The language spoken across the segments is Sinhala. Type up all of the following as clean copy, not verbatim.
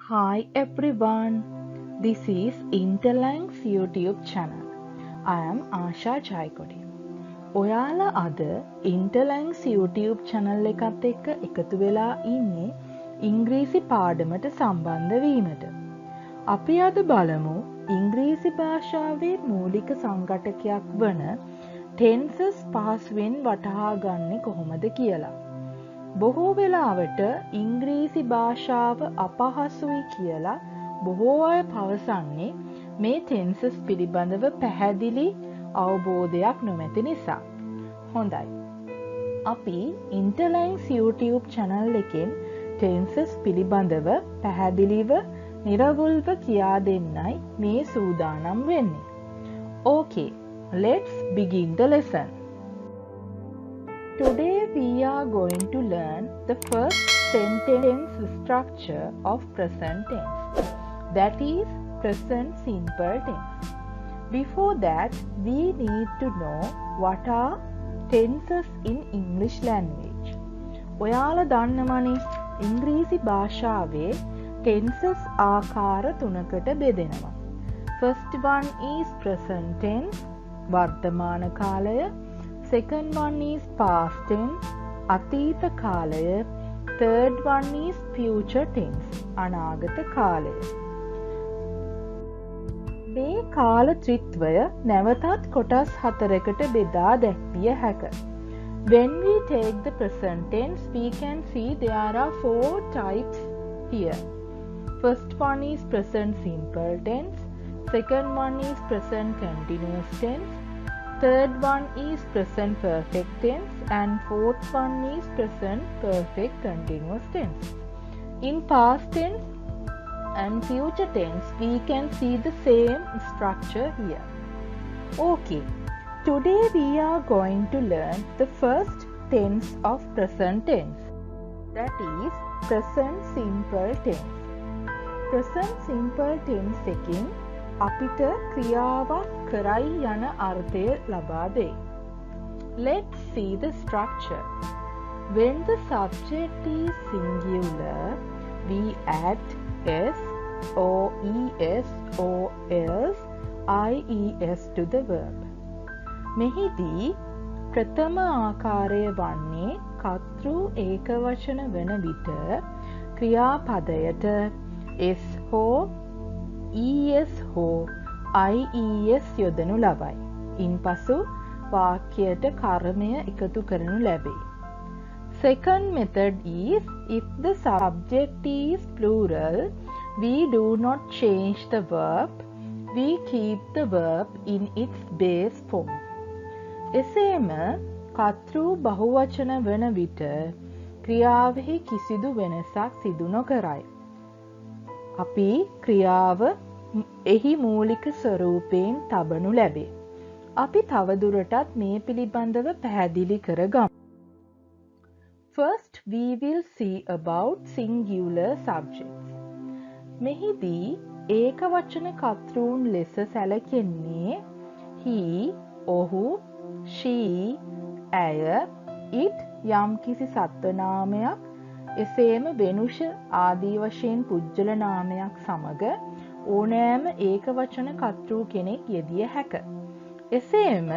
Hi everyone, this is Interlinks YouTube channel. I am Asha Jaikodi. ඔයාලා අද Interlinks YouTube channel එකත් එක්ක එකතු වෙලා ඉන්නේ ඉංග්‍රීසි පාඩමට සම්බන්ධ වීමට. අපි අද බලමු ඉංග්‍රීසි භාෂාවේ මූලික සංඝටකයක් වන tenses පහසුවෙන් වටහා ගන්නේ කොහොමද කියලා. බොහෝ වෙලාවට ඉංග්‍රීසි භාෂාව අපහසුයි කියලා බොහෝ අය පවසන්නේ මේ tenses පිළිබඳව පැහැදිලි අවබෝධයක් නොමැති නිසා. හොඳයි. අපි Interlinks YouTube channel එකෙන් tenses පිළිබඳව පැහැදිලිව නිරවුල්ව කියා දෙන්නයි මේ සූදානම් වෙන්නේ. Okay, let's begin the lesson. Today we are going to learn the first sentence structure of present tense, that is present simple tense. Before that, we need to know what are tenses in English language. ඔයාලා දන්නවනේ ඉංග්‍රීසි භාෂාවේ tenses ආකාර තුනකට බෙදෙනවා. First one is present tense, වර්තමාන කාලය. Second one is past tense, අතීත කාලය. Third one is future tense, අනාගත කාලය. මේ කාල ත්‍රිත්වය නැවතත් කොටස් හතරකට බෙදා දැක්විය හැක. When we take the present tense, we can see there are 4 types here. First one is present simple tense, second one is present continuous tense, third one is present perfect tense, and fourth one is present perfect continuous tense. In past tense and future tense, we can see the same structure here. Okay, today we are going to learn the first tense of present tense, that is present simple tense. Present simple tense එකෙන් අපිට ක්‍රියාවක් කරයි යන අර්ථය ලබා දෙයි. Let's see the structure. When the subject is singular, we add s or es or else ies to the verb. මෙහිදී ප්‍රථම ආකාරය වන්නේ කර්තෘ ඒකවචන වන විට ක්‍රියාපදයට s හෝ es හෝ ies යොදනු ලබයි. ඉන්පසු වාක්‍යයට කර්මය එකතු කරනු ලැබේ. Second method is, if the subject is plural, we do not change the verb, we keep the verb in its base form. එසේම කර්තෘ බහුවචන වන විට ක්‍රියාවෙහි කිසිදු වෙනසක් සිදු නොකරයි. අපි ක්‍රියාව එහි මූලික ස්වරූපයෙන් තබනු ලැබේ. අපි තවදුරටත් මේ පිළිබඳව පැහැදිලි කරගමු. First, we will see about singular subjects. මෙහිදී ඒකවචන කර්තෘන් ලෙස සැලකෙන්නේ he, ඔහු, she, ඇය, it යම්කිසි සත්ව නාමයක්, එසේම වෙනුෂ ආදී වශයෙන් පුජ්‍යල නාමයක් සමග ඕනෑම ඒකවචන කර්තෘ කෙනෙක් යෙදිය හැක. එසේම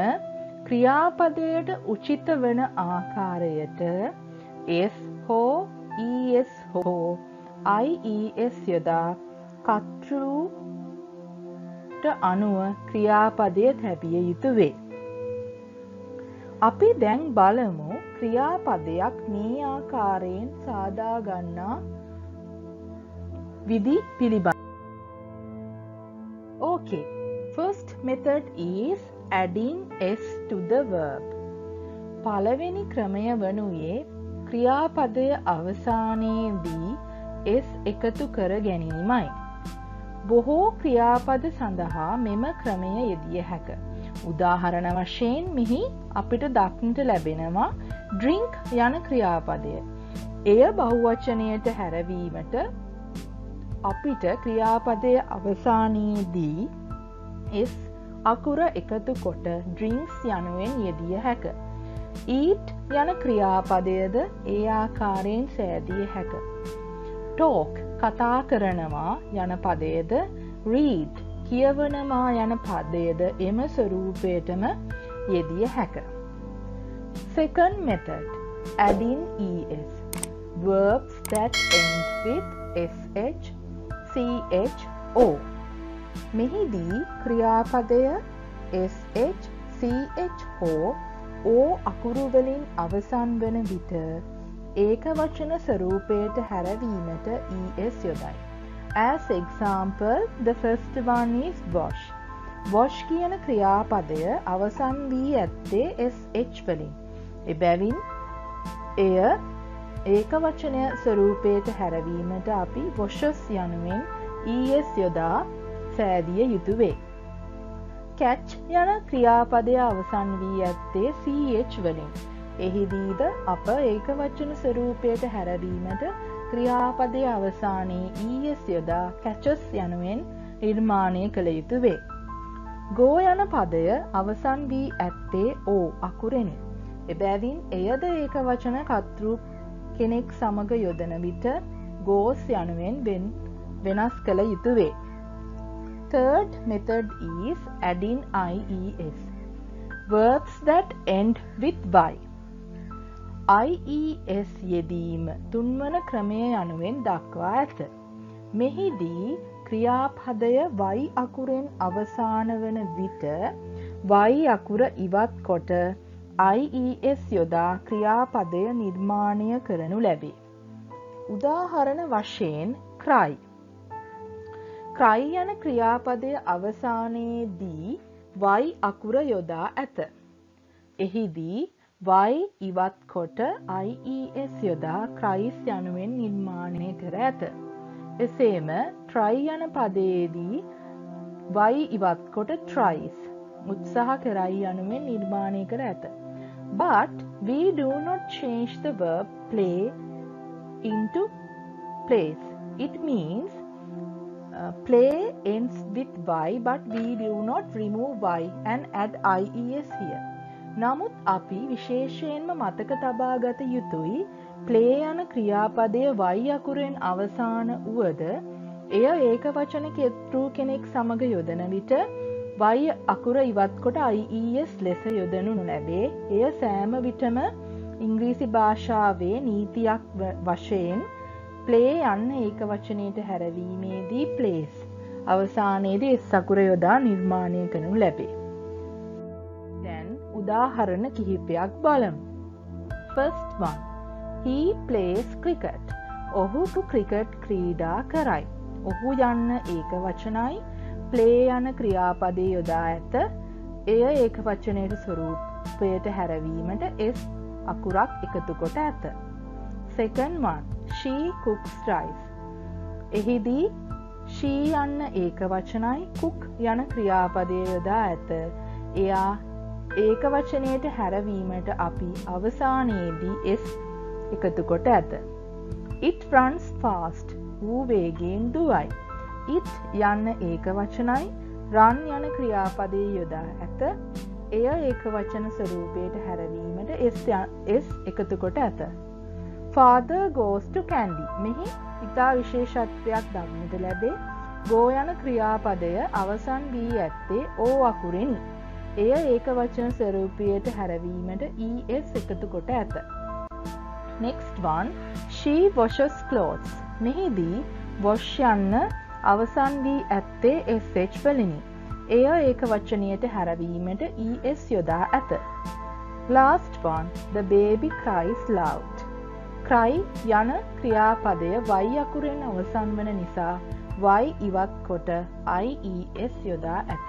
ක්‍රියාපදයට උචිත වන ආකාරයට s හෝ es හෝ ies යොදා කර්තෘට අනුව ක්‍රියාපදය තැබිය යුතු වේ. අපි දැන් බලමු ක්‍රියාපදයක් මේ ආකාරයෙන් සාදා ගන්නා විදි පිළිබඳ. Okay, first method is adding s to the verb. පළවෙනි ක්‍රමය වනුයේ ක්‍රියාපදය අවසානයේදී s එකතු කර ගැනීමයි. බොහෝ ක්‍රියාපද සඳහා මෙම ක්‍රමය යෙදිය හැක. උදාහරණ වශයෙන් මෙහි අපිට දක්නට ලැබෙනවා drink යන ක්‍රියාපදය. එය බහුවචනයට හැරවීමට අපිට ක්‍රියාපදය අවසානයේදී s අකුර එකතු කොට drinks යනුවෙන් යෙදිය හැක. eat යන ක්‍රියාපදයද ඒ ආකාරයෙන් සෑදිය හැක. talk කතා කරනවා යන පදයේද read කියවනවා යන පදයේද එම ස්වරූපයටම යෙදිය හැක. Second method, adding es. Verbs that end with sh, ch, o. මෙහිදී ක්‍රියාපදය sh, ch හෝ o අකුරු වලින් අවසන් වන විට ඒක වචන ස්වරූපයට හැරවීමට es යොදයි. As example, the first one is wash. wash කියන ක්‍රියාපදය අවසන් වී ඇත්තේ sh වලින්. එබැවින් එය ඒක වචනය ස්වරූපයට හැරවීමට අපි washes යනුවෙන් es යොදා සෑදිය යුතු වේ. catch යන ක්‍රියාපදය අවසන් වී ඇත්තේ ch වලින්. එහිදීද අප ඒක වචන ස්වරූපයට හැරවීමට ක්‍රියාපදයේ අවසානයේ es යොදා catches යනුවෙන් නිර්මාණය කළ යුතු වේ. go යන පදය අවසන් වී ඇත්තේ o අකුරෙනි. එබැවින් එයද ඒක වචන කර්තෘ කෙනෙක් සමග යොදන විට goes යනුවෙන් වෙනස් කළ යුතු වේ. Third method is adding ies. Verbs that end with y. ies යෙදීම තුන්වන ක්‍රමය යනුවෙන් දක්වා ඇත. මෙහිදී ක්‍රියාපදය y අකුරෙන් අවසාන වන විට y අකුර ඉවත් කොට ies යොදා ක්‍රියාපදය නිර්මාණය කරනු ලැබේ. උදාහරණ වශයෙන් cry. cry යන ක්‍රියාපදය අවසානයේදී y අකුර යොදා ඇත. එහිදී y ඉවත් කොට ies යොදා cries යනුවෙන් නිර්මාණය කර ඇත. එසේම try යන පදයේදී y ඉවත් කොට tries උත්සාහ කරයි යනුවෙන් නිර්මාණය කර ඇත. But we do not change the verb play into plays. It means play ends with y but we do not remove y and add ies here. නමුත් අපි විශේෂයෙන්ම මතක තබා ගත යුතුයි play යන ක්‍රියාපදය y අකුරෙන් අවසාන වුවද එය ඒක වචන කර්තෘ කෙනෙක් සමග යොදන විට y අකුර ඉවත් කොට ies ලෙස යොදනු නොලැබේ. එය සෑම විටම ඉංග්‍රීසි භාෂාවේ නීතියක් වශයෙන් play යන්න ඒක වචනයට හැරවීමේදී plays අවසානයේදී s අකුර යොදා නිර්මාණය කරනු ලැබේ. දැන් උදාහරණ කිහිපයක් බලමු. First one, he plays cricket. ඔහු ක්‍රිකට් ක්‍රීඩා කරයි. ඔහු යන්න ඒක වචනයි. play යන ක්‍රියාපදයේ යොදා ඇත. එය ඒක වචනයේ ස්වරූපයට හැරවීමට s අකුරක් එකතු කොට ඇත. Second one, she cooks rice. එහිදී she යන්න ඒක වචනයි. cook යන ක්‍රියාපදයේ යොදා ඇත. එයා ඒක වචනයට හැරවීමට අපි අවසානයේදී s එකතු කොට ඇත. It runs fast. ඌ වේගයෙන් දුවයි. it යන්න ඒක වචනයි. run යන ක්‍රියාපදයේ යොදා ඇත. එය ඒක වචන ස්වරූපයට හැරවීමට s එකතු කොට ඇත. Father goes to candy. මෙහි ඉතා විශේෂත්වයක් දක්නට ලැබේ. go යන ක්‍රියාපදය අවසන් වී ඇත්තේ o අකුරෙනි. එය ඒක වචන ස්වරූපයට හැරවීමට es එකතු කොට ඇත. Next one, she washes clothes. මෙහිදී wash යන්න අවසන් වී ඇත්තේ sh වලිනි. එය ඒක වචනයට හැරවීමට es යොදා ඇත. Last one, the baby cries loud. cry යන ක්‍රියාපදය y අකුරෙන් අවසන් වන නිසා y ඉවත් කොට ies යොදා ඇත.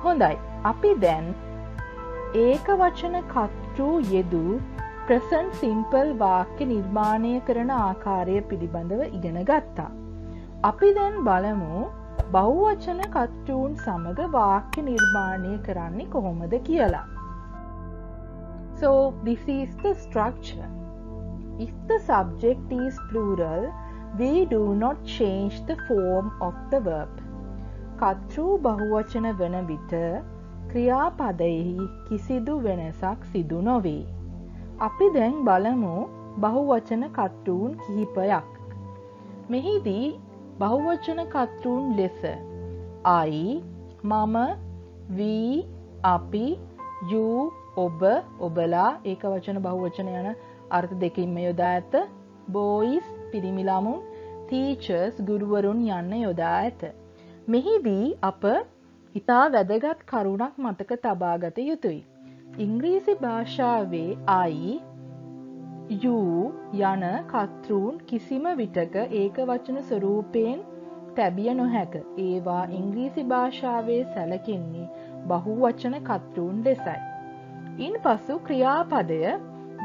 හොඳයි, අපි දැන් ඒක වචන කර්තෘ යෙදූ present simple වාක්‍ය නිර්මාණය කරන ආකාරය පිළිබඳව ඉගෙන ගත්තා. අපි දැන් බලමු බහුවචන කර්තෘන් සමග වාක්‍ය නිර්මාණය කරන්නේ කොහොමද කියලා. So this is the structure. If the subject is plural, we do not change the form of the verb. කර්තෘ බහුවචන වන විට ක්‍රියාපදයෙහි කිසිදු වෙනසක් සිදු නොවේ. අපි දැන් බලමු බහුවචන කර්තෘන් කිහිපයක්. මෙහිදී බහුවචන කර්තෘන් ලෙස I, මම, we, අපි, you, ඔබ, ඔබලා ඒකවචන බහුවචන යන අර්ථ දෙකින්ම යොදා ඇත. boys පිරිමි ළමුන්, teachers ගුරුවරුන් යන්න යොදා ඇත. මෙහිදී අප ඉතා වැදගත් කරුණක් මතක තබාගත යුතුයි. ඉංග්‍රීසි භාෂාවේ I, you යන කර්තෘන් කිසිම විටක ඒකවචන ස්වරූපයෙන් තැබිය නොහැක. ඒවා ඉංග්‍රීසි භාෂාවේ සැලකෙන්නේ බහුවචන කර්තෘන් ලෙසයි. ඉන්පසු ක්‍රියාපදය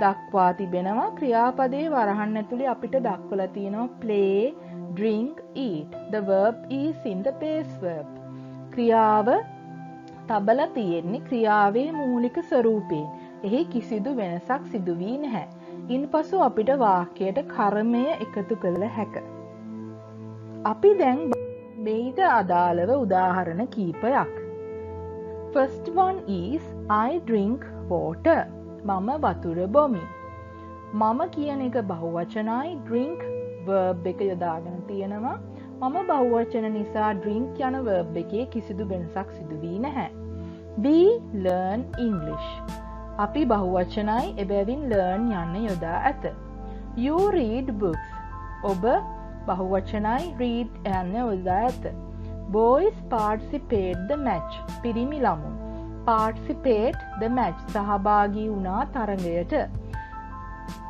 දක්වා තිබෙනවා. ක්‍රියාපදයේ වරහන් ඇතුලේ අපිට දක්වලා තියෙනවා play, drink, eat. The verb is in the base verb. ක්‍රියාව තබලා තියෙන්නේ ක්‍රියාවේ මූලික ස්වරූපයෙන්. එහි කිසිදු වෙනසක් සිදු වී නැහැ. ඉන්පසු අපිට වාක්‍යයට කර්මය එකතු කළ හැක. අපි දැන් මේට අදාළව උදාහරණ කීපයක්. First one is I drink water. මම වතුර බොමි. මම කියන එක බහුවචනයි, drink verb එක යොදාගෙන තියෙනවා. මම බහුවචන නිසා drink යන verb එකේ කිසිදු වෙනසක් සිදු වී නැහැ. We learn English. අපි බහුවචනයි, එබැවින් learn යන්න යොදා ඇත. You read books. ඔබ බහුවචනයි, read යන්න යොදා ඇත. Boys participate the match. පිරිමි ළමුන් participate the match. සහභාගී වුණා තරගයට.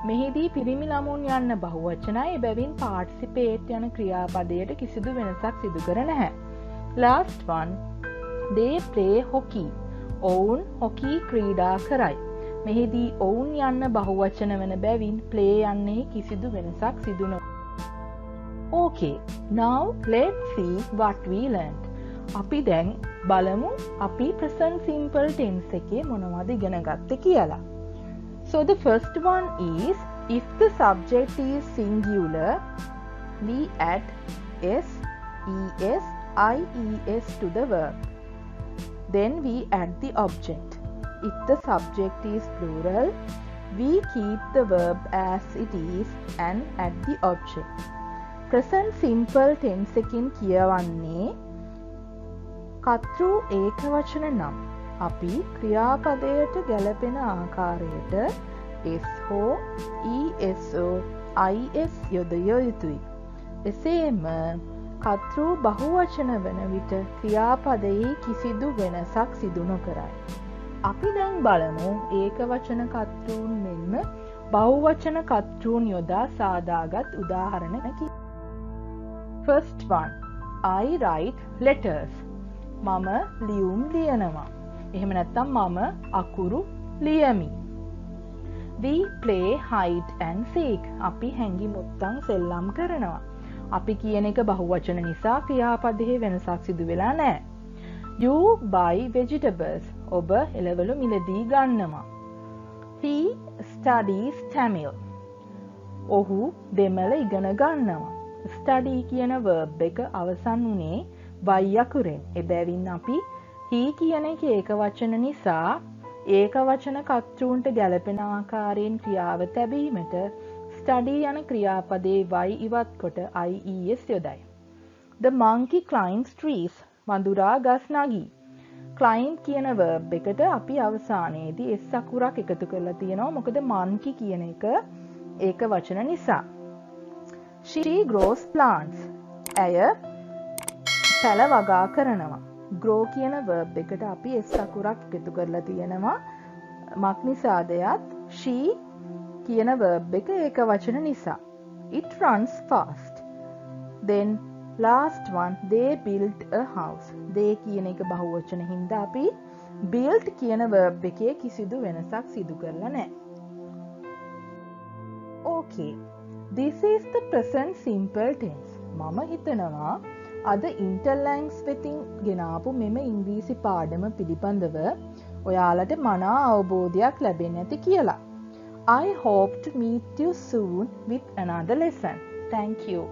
මෙහිදී පිරිමි ළමුන් යන්න බහුවචනයි, එබැවින් participate යන ක්‍රියාපදයට කිසිදු වෙනසක් සිදු කර නැහැ. Last one, they play hockey. ඔවුන් හොකී ක්‍රීඩා කරයි. මෙහිදී ඔවුන් යන්න බහුවචන වන බැවින් play යන්නේ කිසිදු වෙනසක් සිදු නොවේ. Okay, now let's see what we learned. අපි දැන් බලමු අපි present simple tense එකේ මොනවද ඉගෙන ගත්තේ කියලා. So the first one is, if the subject is singular, we add s, es, ies to the verb. Then we add the object. If the subject is plural, we keep the verb as it is and add the object. Present simple tense එකින් කියවන්නේ කර්තෘ ඒකවචන නම් අපි ක්‍රියාපදයට ගැලපෙන ආකාරයට s හෝ eso, is යොදිය යුතුයි. එසේම කර්තෘ බහුවචන වන විට ක්‍රියාපදයේ කිසිදු වෙනසක් සිදු නොකරයි. අපි දැන් බලමු ඒකවචන කර්තෘන් මෙන්ම බහුවචන කර්තෘන් යොදා සාදාගත් උදාහරණ කීප. First one, I write letters. මම ලියුම් ලියනවා. එහෙම නැත්නම් මම අකුරු ලියමි. We play hide and seek. අපි හැංගි මුත්තන් සෙල්ලම් කරනවා. අපි කියන එක බහුවචන නිසා ක්‍රියාපදයේ වෙනසක් සිදු වෙලා නැහැ. You buy vegetables. ඔබ එළවලු මිලදී ගන්නවා. He studies Tamil. ඔහු දෙමළ ඉගෙන ගන්නවා. study කියන verb එක අවසන් වුණේ y අකුරෙන්. එබැවින් අපි he කියන එක ඒකවචන නිසා ඒකවචන කර්තෘන්ට ගැලපෙන ආකාරයෙන් ක්‍රියාව තැබීමට study යන ක්‍රියාපදයේ y ඉවත් කොට ies යොදයි. The monkey climbs trees. වඳුරා ගස් නගී. climb කියන verb එකට අපි අවසානයේදී s අකුරක් එකතු කරලා තියෙනවා. මොකද monkey කියන එක ඒකවචන නිසා. She grows plants. ඇය පැල වගා කරනවා. grow කියන verb එකට අපි s අකුරක් එකතු කරලා තියෙනවා. මක් නිසාදයත් she කියන verb එක ඒකවචන නිසා. It runs fast. Then last one, they built a house. they කියන එක බහුවචන හින්දා අපි built කියන verb එකේ කිසිදු වෙනසක් සිදු කරලා නැහැ. Okay, this is the present simple tense. මම හිතනවා අද ඉන්ටර්ලැන්ග්ස් වෙතින් ගෙනාපු මෙම ඉංග්‍රීසි පාඩම පිළිබඳව ඔයාලට මනා අවබෝධයක් ලැබෙන්න ඇති කියලා. I hope to meet you soon with another lesson. Thank you.